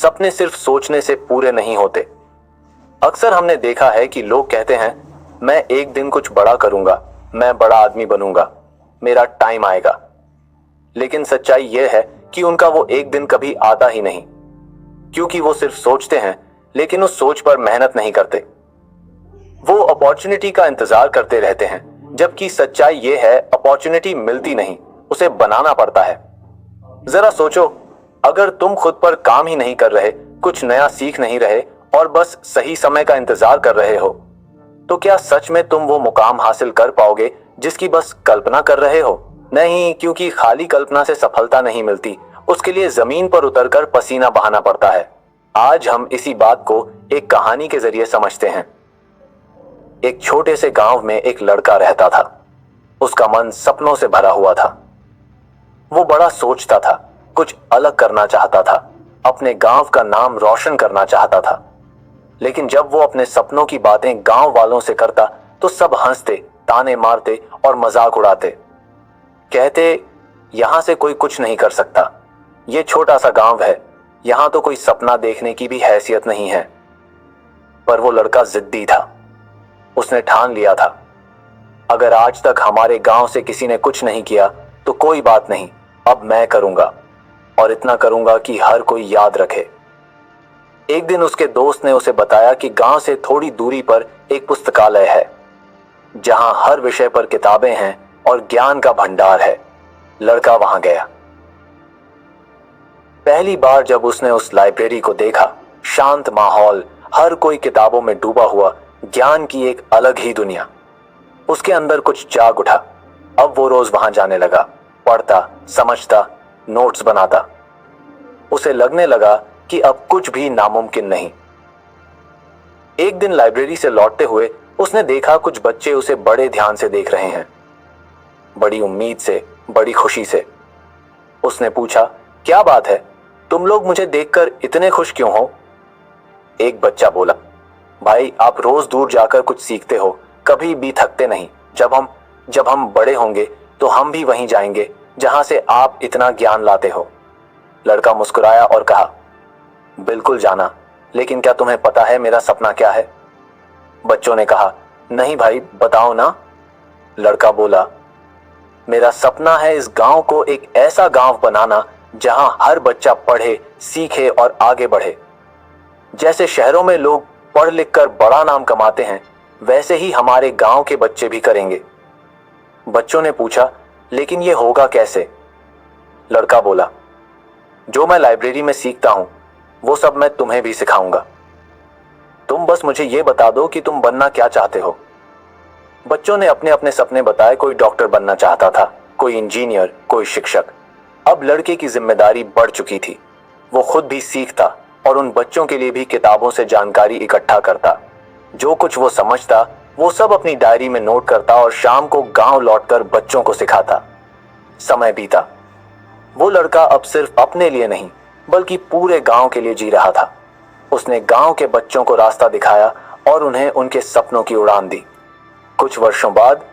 सपने सिर्फ सोचने से पूरे नहीं होते। अक्सर हमने देखा है कि लोग कहते हैं, मैं एक दिन कुछ बड़ा करूंगा, मैं बड़ा आदमी बनूंगा, मेरा टाइम आएगा। लेकिन सच्चाई यह है कि उनका वो एक दिन कभी आता ही नहीं, क्योंकि वो सिर्फ सोचते हैं लेकिन उस सोच पर मेहनत नहीं करते। वो अपॉर्चुनिटी का इंतजार करते रहते हैं, जबकि सच्चाई ये है अपॉर्चुनिटी मिलती नहीं, उसे बनाना पड़ता है। जरा सोचो, अगर तुम खुद पर काम ही नहीं कर रहे, कुछ नया सीख नहीं रहे और बस सही समय का इंतजार कर रहे हो, तो क्या सच में तुम वो मुकाम हासिल कर पाओगे जिसकी बस कल्पना कर रहे हो? नहीं, क्योंकि खाली कल्पना से सफलता नहीं मिलती, उसके लिए जमीन पर उतरकर पसीना बहाना पड़ता है। आज हम इसी बात को एक कहानी के जरिए समझते हैं। एक छोटे से गांव में एक लड़का रहता था। उसका मन सपनों से भरा हुआ था। वो बड़ा सोचता था, कुछ अलग करना चाहता था, अपने गांव का नाम रोशन करना चाहता था। लेकिन जब वो अपने सपनों की बातें गांव वालों से करता तो सब हंसते, ताने मारते और मजाक उड़ाते। कहते, यहां से कोई कुछ नहीं कर सकता, ये छोटा सा गांव है, यहां तो कोई सपना देखने की भी हैसियत नहीं है। पर वो लड़का जिद्दी था। उसने ठान लिया था, अगर आज तक हमारे गांव से किसी ने कुछ नहीं किया तो कोई बात नहीं, अब मैं करूंगा, और इतना करूंगा कि हर कोई याद रखे। एक दिन उसके दोस्त ने उसे बताया कि गांव से थोड़ी दूरी पर एक पुस्तकालय है, जहां हर विषय पर किताबें हैं और ज्ञान का भंडार है। लड़का वहां गया। पहली बार जब उसने उस लाइब्रेरी को देखा, शांत माहौल, हर कोई किताबों में डूबा हुआ, ज्ञान की एक अलग ही दुनिया। उसके अंदर कुछ जाग उठा। अब वो रोज वहां जाने लगा, पढ़ता, समझता, नोट्स बनाता। उसे लगने लगा कि अब कुछ भी नामुमकिन नहीं। एक दिन लाइब्रेरी से लौटते हुए उसने देखा कुछ बच्चे उसे बड़े ध्यान से देख रहे हैं, बड़ी उम्मीद से, बड़ी खुशी से। उसने पूछा, क्या बात है, तुम लोग मुझे देखकर इतने खुश क्यों हो? एक बच्चा बोला, भाई आप रोज दूर जाकर कुछ सीखते हो, कभी भी थकते नहीं। जब हम बड़े होंगे तो हम भी वहीं जाएंगे जहां से आप इतना ज्ञान लाते हो। लड़का मुस्कुराया और कहा, बिल्कुल जाना, लेकिन क्या तुम्हें पता है मेरा सपना क्या है? बच्चों ने कहा, नहीं भाई, बताओ ना। लड़का बोला, मेरा सपना है इस गांव को एक ऐसा गांव बनाना जहां हर बच्चा पढ़े, सीखे और आगे बढ़े। जैसे शहरों में लोग पढ़ लिख कर बड़ा नाम कमाते हैं, वैसे ही हमारे गांव के बच्चे भी करेंगे। बच्चों ने पूछा, लेकिन ये होगा कैसे? लड़का बोला, जो मैं लाइब्रेरी में सीखता हूं वो सब मैं तुम्हें भी सिखाऊंगा। तुम बस मुझे ये बता दो कि तुम बनना क्या चाहते हो। बच्चों ने अपने अपने सपने बताए। कोई डॉक्टर बनना चाहता था, कोई इंजीनियर, कोई शिक्षक। अब लड़के की जिम्मेदारी बढ़ चुकी थी। वो खुद भी सीखता और उन बच्चों के लिए भी किताबों से जानकारी इकट्ठा करता। जो कुछ वो समझता वो सब अपनी डायरी में नोट करता और शाम को गांव लौटकर बच्चों को सिखाता। समय बीता। वो लड़का अब सिर्फ अपने लिए नहीं बल्कि पूरे गांव के लिए जी रहा था। उसने गांव के बच्चों को रास्ता दिखाया और उन्हें उनके सपनों की उड़ान दी। कुछ वर्षों बाद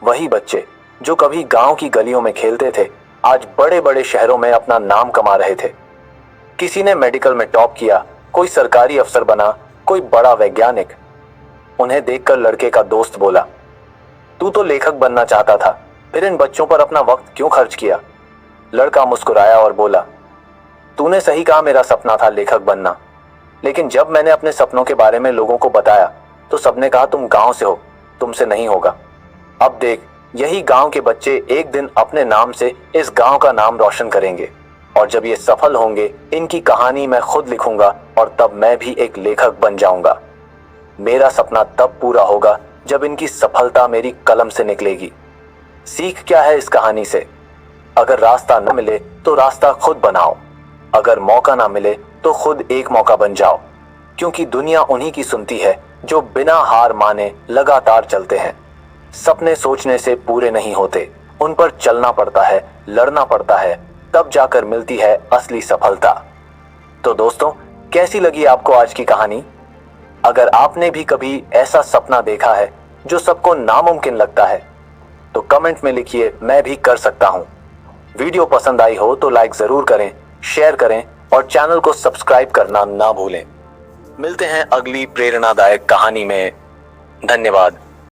वही बच्चे जो कभी गांव की गलियों में खेलते थे, आज बड़े बड़े शहरों में अपना नाम कमा रहे थे। किसी ने मेडिकल में टॉप किया, कोई सरकारी अफसर बना, कोई बड़ा वैज्ञानिक। उन्हें देखकर लड़के का दोस्त बोला, तू तो लेखक बनना चाहता था, फिर इन बच्चों पर अपना वक्त क्यों खर्च किया? लड़का मुस्कुराया और बोला, तूने सही कहा, मेरा सपना था लेखक बनना, लेकिन जब मैंने अपने सपनों के बारे में लोगों को बताया तो सबने कहा तुम गांव से हो, तुमसे नहीं होगा। अब देख, यही गांव के बच्चे एक दिन अपने नाम से इस गांव का नाम रोशन करेंगे, और जब ये सफल होंगे इनकी कहानी मैं खुद लिखूंगा और तब मैं भी एक लेखक बन जाऊंगा। मेरा सपना तब पूरा होगा जब इनकी सफलता मेरी कलम से निकलेगी। सीख क्या है इस कहानी से? अगर रास्ता न मिले तो रास्ता खुद बनाओ, अगर मौका ना मिले तो खुद एक मौका बन जाओ, क्योंकि दुनिया उन्हीं की सुनती है जो बिना हार माने लगातार चलते हैं। सपने सोचने से पूरे नहीं होते, उन पर चलना पड़ता है, लड़ना पड़ता है, तब जाकर मिलती है असली सफलता। तो दोस्तों, कैसी लगी आपको आज की कहानी? अगर आपने भी कभी ऐसा सपना देखा है जो सबको नामुमकिन लगता है तो कमेंट में लिखिए, मैं भी कर सकता हूं। वीडियो पसंद आई हो तो लाइक जरूर करें, शेयर करें और चैनल को सब्सक्राइब करना ना भूलें। मिलते हैं अगली प्रेरणादायक कहानी में। धन्यवाद।